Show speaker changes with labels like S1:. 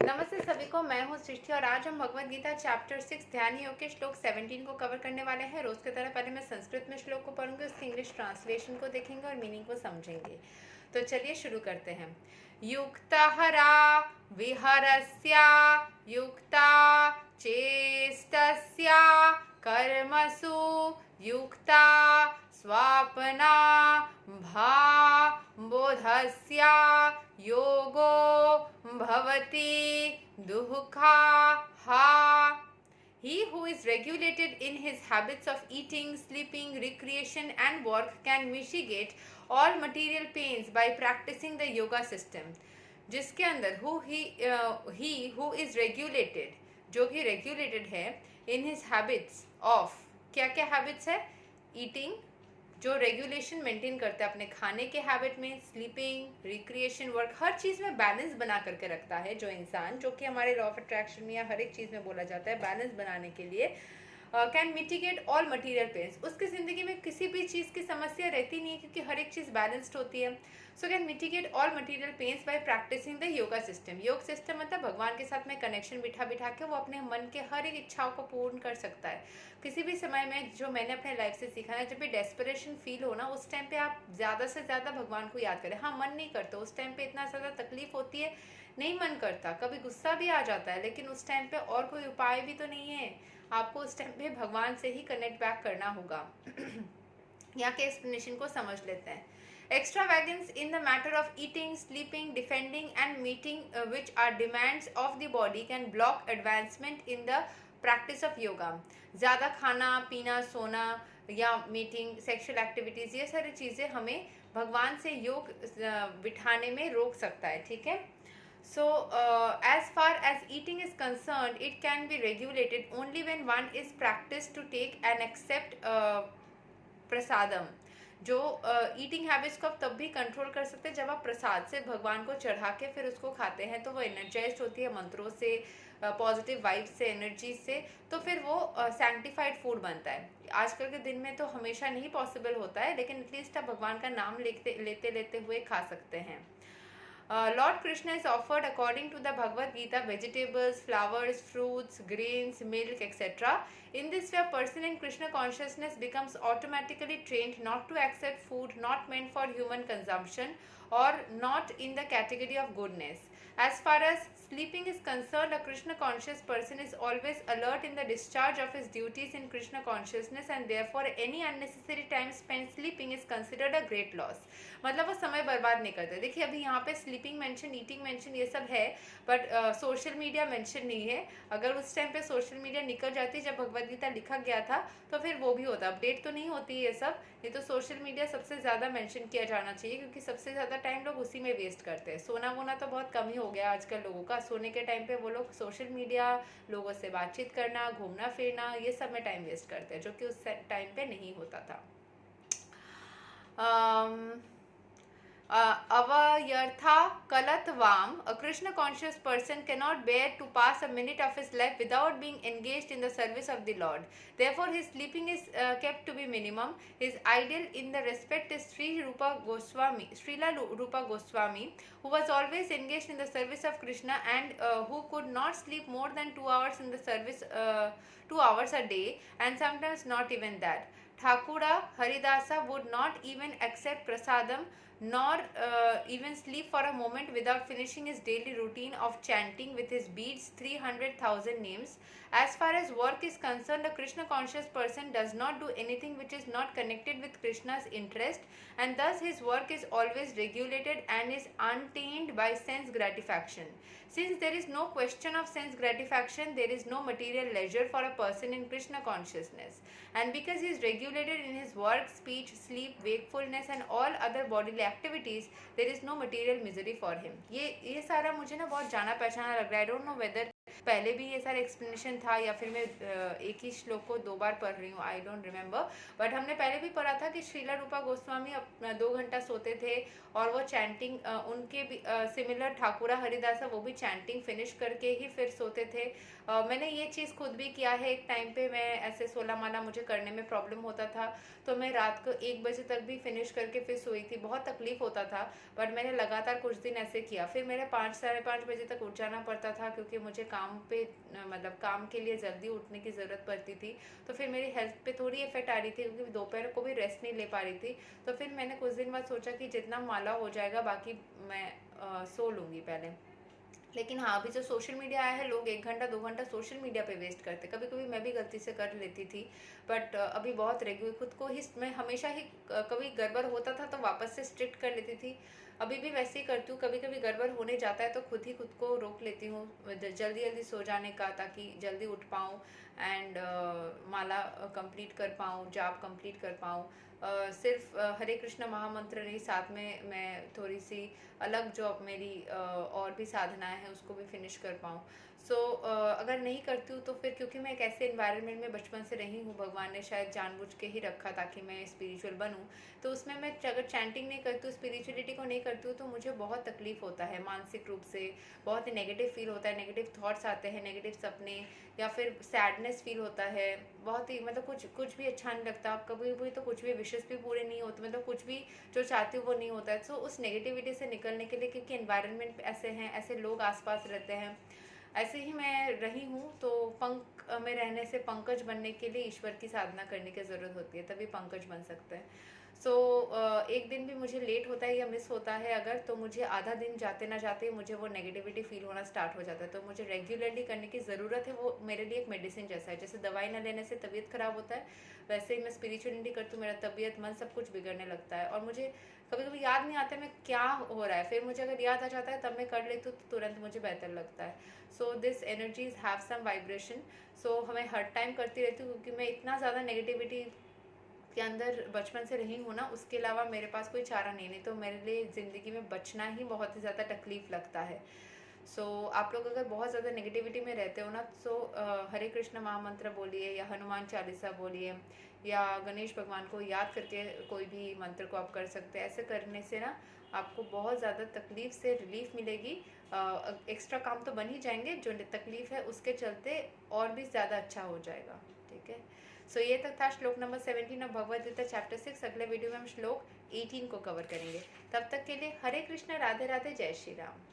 S1: नमस्ते सभी को, मैं हूँ सृष्टि और आज हम भगवद गीता चैप्टर 6 ध्यान योग के श्लोक 17 को कवर करने वाले हैं। रोज की तरह पहले मैं संस्कृत में श्लोक को पढ़ूंगी, उसकी इंग्लिश ट्रांसलेशन को देखेंगे और मीनिंग को समझेंगे। तो चलिए शुरू करते हैं। युक्तहरा विहरस्या युक्ता चेष्टस्या कर्मसु युक्ता स्वापना भा बोधस्या योगो भवति दुःखा हा। He who is regulated in his habits of eating, sleeping, recreation and work can mitigate all material pains by practicing the yoga system. जिसके अंदर he who is regulated, जो कि regulated है in his habits of, क्या क्या habits है? Eating, जो regulation maintain करता है अपने खाने के हैबिट में, स्लीपिंग, रिक्रिएशन, वर्क, हर चीज़ में बैलेंस बना करके रखता है जो इंसान, जो कि हमारे लॉ ऑफ अट्रैक्शन में या हर एक चीज़ में बोला जाता है बैलेंस बनाने के लिए। Can mitigate all material pains, उसकी ज़िंदगी में किसी भी चीज़ की समस्या रहती नहीं है क्योंकि हर एक चीज़ बैलेंस्ड होती है। So can mitigate all material pains by practicing the yoga system. योग सिस्टम मतलब भगवान के साथ में कनेक्शन बिठा बिठा के वो अपने मन के हर एक इच्छाओं को पूर्ण कर सकता है। किसी भी समय में, जो मैंने अपने लाइफ से सीखा है, जब भी डेस्परेशन फील हो ना, उस टाइम पे आप ज़्यादा से ज़्यादा भगवान को याद करें। हाँ, मन नहीं करता उस टाइम पे, इतना ज़्यादा तकलीफ होती है, नहीं मन करता, कभी गुस्सा भी आ जाता है, लेकिन उस टाइम पे और कोई उपाय भी तो नहीं है। आपको उस टाइम पे भगवान से ही कनेक्ट बैक करना होगा। यहाँ के एक्सप्लेनेशन को समझ लेते हैं। Extravagance in the matter of eating, sleeping, defending and meeting which are demands of the body can block advancement in the practice of yoga. ज़्यादा खाना पीना, सोना या मीटिंग, सेक्सुअल एक्टिविटीज़, ये सारी चीज़ें हमें भगवान से योग बिठाने में रोक सकता है। ठीक है। So, as far as eating is concerned, it can be regulated only when one is practiced to take and accept प्रसादम। जो ईटिंग हैबिट्स को आप तब भी कंट्रोल कर सकते हैं जब आप प्रसाद से भगवान को चढ़ा के फिर उसको खाते हैं, तो वो एनर्जाइज्ड होती है मंत्रों से, पॉजिटिव वाइब्स से, एनर्जी से, तो फिर वो सैंक्टिफाइड फूड बनता है। आजकल के दिन में तो हमेशा नहीं पॉसिबल होता है, लेकिन एटलीस्ट आप भगवान का नाम लेते लेते हुए खा सकते हैं। Lord Krishna is offered according to the Bhagavad Gita vegetables, flowers, fruits, grains, milk, etc. In this way, a person in Krishna consciousness becomes automatically trained not to accept food not meant for human consumption or not in the category of goodness. As far as sleeping is concerned, a Krishna conscious person is always alert in the discharge of his duties in Krishna consciousness and therefore any unnecessary time spent sleeping is considered a great loss. मतलब वो समय बर्बाद नहीं करते। देखिए अभी यहाँ पे स्लीपिंग मेंशन, ईटिंग मेंशन ये सब है, बट सोशल मीडिया मेंशन नहीं है। अगर उस टाइम पे सोशल मीडिया निकल जाती जब भगवद गीता लिखा गया था तो फिर वो भी होता, अपडेट तो नहीं होती ये सब। ये तो सोशल मीडिया सबसे ज़्यादा मेंशन किया जाना चाहिए क्योंकि सबसे ज़्यादा टाइम लोग उसी में वेस्ट करते हैं। सोना वोना तो बहुत कम ही हो गया आजकल लोगों का। सोने के टाइम पे वो लोग सोशल मीडिया, लोगों से बातचीत करना, घूमना फिरना, ये सब में टाइम वेस्ट करते हैं, जो कि उस टाइम पे नहीं होता था। Avayartha Kalatvam, a Krishna conscious person cannot bear to pass a minute of his life without being engaged in the service of the Lord. Therefore, his sleeping is kept to be minimum. His ideal in the respect is Srila Rupa Goswami, who was always engaged in the service of Krishna and who could not sleep more than 2 hours in the service, 2 hours a day, and sometimes not even that. Thakura Haridasa would not even accept prasadam nor even sleep for a moment without finishing his daily routine of chanting with his beads 300,000 names. As far as work is concerned, a Krishna conscious person does not do anything which is not connected with Krishna's interest, and thus his work is always regulated and is untainted by sense gratification. Since there is no question of sense gratification, there is no material leisure for a person in Krishna consciousness. And because he is regulated in his work, speech, sleep, wakefulness and all other bodily activities, there is no material misery for him. ये सारा मुझे ना बहुत जाना पहचाना लग रहा है। I don't know whether पहले भी ये सारा एक्सप्लेनेशन था या फिर मैं एक ही श्लोक को 2 बार पढ़ रही हूँ, आई डोंट रिमेम्बर। बट हमने पहले भी पढ़ा था कि श्रीला रूपा गोस्वामी 2 घंटा सोते थे और वो चैंटिंग, उनके भी सिमिलर ठाकुरा हरिदास वो भी चैंटिंग फिनिश करके ही फिर सोते थे। मैंने ये चीज़ खुद भी किया है। एक टाइम पे मैं ऐसे 16 माला मुझे करने में प्रॉब्लम होता था, तो मैं रात को 1 बजे तक भी फिनिश करके फिर सोई थी। बहुत तकलीफ होता था, बट मैंने लगातार कुछ दिन ऐसे किया। फिर मेरे 5 साढ़े 5 बजे तक उठ जाना पड़ता था, क्योंकि मुझे काम पे मतलब काम के लिए जल्दी उठने की ज़रूरत पड़ती थी। तो फिर मेरी हेल्थ पे थोड़ी इफेक्ट आ रही थी, क्योंकि दोपहर को भी रेस्ट नहीं ले पा रही थी। तो फिर मैंने कुछ दिन बाद सोचा कि जितना माला हो जाएगा बाकी मैं सो लूँगी पहले। लेकिन हाँ, अभी जो सोशल मीडिया आया है, लोग 1 घंटा 2 घंटा सोशल मीडिया पे वेस्ट करते। कभी कभी मैं भी गलती से कर लेती थी, बट अभी बहुत रेगुलर खुद को ही मैं हमेशा ही कभी गड़बड़ होता था तो वापस से स्ट्रिक्ट कर लेती थी। अभी भी वैसे ही करती हूँ। कभी कभी गड़बड़ होने जाता है तो खुद ही खुद को रोक लेती हूँ जल्दी जल्दी सो जाने का, ताकि जल्दी उठ पाऊँ एंड माला कंप्लीट कर पाऊँ, जाप कंप्लीट कर पाऊँ। सिर्फ हरे कृष्ण महामंत्र नहीं, साथ में मैं थोड़ी सी अलग जो मेरी और भी साधनाएं हैं उसको भी फिनिश कर पाऊँ। सो अगर नहीं करती हूँ तो फिर, क्योंकि मैं एक ऐसे इन्वायरमेंट में बचपन से रही हूँ, भगवान ने शायद जानबूझ के ही रखा ताकि मैं स्पिरिचुअल बनूँ, तो उसमें मैं अगर चैंटिंग नहीं करती हूँ, स्पिरिचुअलिटी को नहीं करती हूँ, तो मुझे बहुत तकलीफ होता है मानसिक रूप से। बहुत ही नेगेटिव फील होता है, नेगेटिव थॉट्स आते हैं, नेगेटिव सपने, या फिर सैडनेस फील होता है। बहुत ही मतलब कुछ भी अच्छा नहीं लगता। कभी कभी तो कुछ भी विशेष भी पूरे नहीं होते, मतलब कुछ भी जो चाहती हूँ वो नहीं होता है। सो उस नेगेटिविटी से निकलने के लिए, क्योंकि एनवायरनमेंट ऐसे हैं, ऐसे लोग आसपास रहते हैं, ऐसे ही मैं रही हूँ, तो पंख में रहने से पंकज बनने के लिए ईश्वर की साधना करने की ज़रूरत होती है, तभी पंकज बन सकते हैं। सो एक दिन भी मुझे लेट होता है या मिस होता है अगर, तो मुझे आधा दिन जाते ना जाते मुझे वो नेगेटिविटी फील होना स्टार्ट हो जाता है। तो मुझे रेगुलरली करने की ज़रूरत है। वो मेरे लिए एक मेडिसिन जैसा है। जैसे दवाई ना लेने से तबीयत ख़राब होता है, वैसे ही मैं स्पिरिचुअलिटी करती हूँ, मेरा तबीयत मन सब कुछ बिगड़ने लगता है। और मुझे कभी कभी याद नहीं आता मैं क्या हो रहा है, फिर मुझे अगर याद आ जाता है तब मैं कर लेती हूँ, तो तुरंत मुझे बेहतर लगता है। So this energies have some vibration. So हमें हर टाइम करती रहती हूँ, क्योंकि मैं इतना ज़्यादा नेगेटिविटी के अंदर बचपन से रही हूँ ना, उसके अलावा मेरे पास कोई चारा नहीं तो मेरे लिए ज़िंदगी में बचना ही बहुत ही ज़्यादा तकलीफ़ लगता है। सो आप लोग अगर बहुत ज़्यादा नेगेटिविटी में रहते हो ना, तो हरे कृष्ण महामंत्र बोलिए, या हनुमान चालीसा बोलिए, या गणेश भगवान को याद करके कोई भी मंत्र को आप कर सकते हैं। ऐसे करने से ना आपको बहुत ज़्यादा तकलीफ़ से रिलीफ मिलेगी। एक्स्ट्रा काम तो बन ही जाएंगे, जो तकलीफ़ है उसके चलते और भी ज़्यादा अच्छा हो जाएगा। ठीक है। सो ये तक था श्लोक number 17 of Bhagavad Gita chapter 6। अगले वीडियो में हम श्लोक 18 को कवर करेंगे। तब तक के लिए हरे कृष्ण, राधे राधे, जय श्री राम।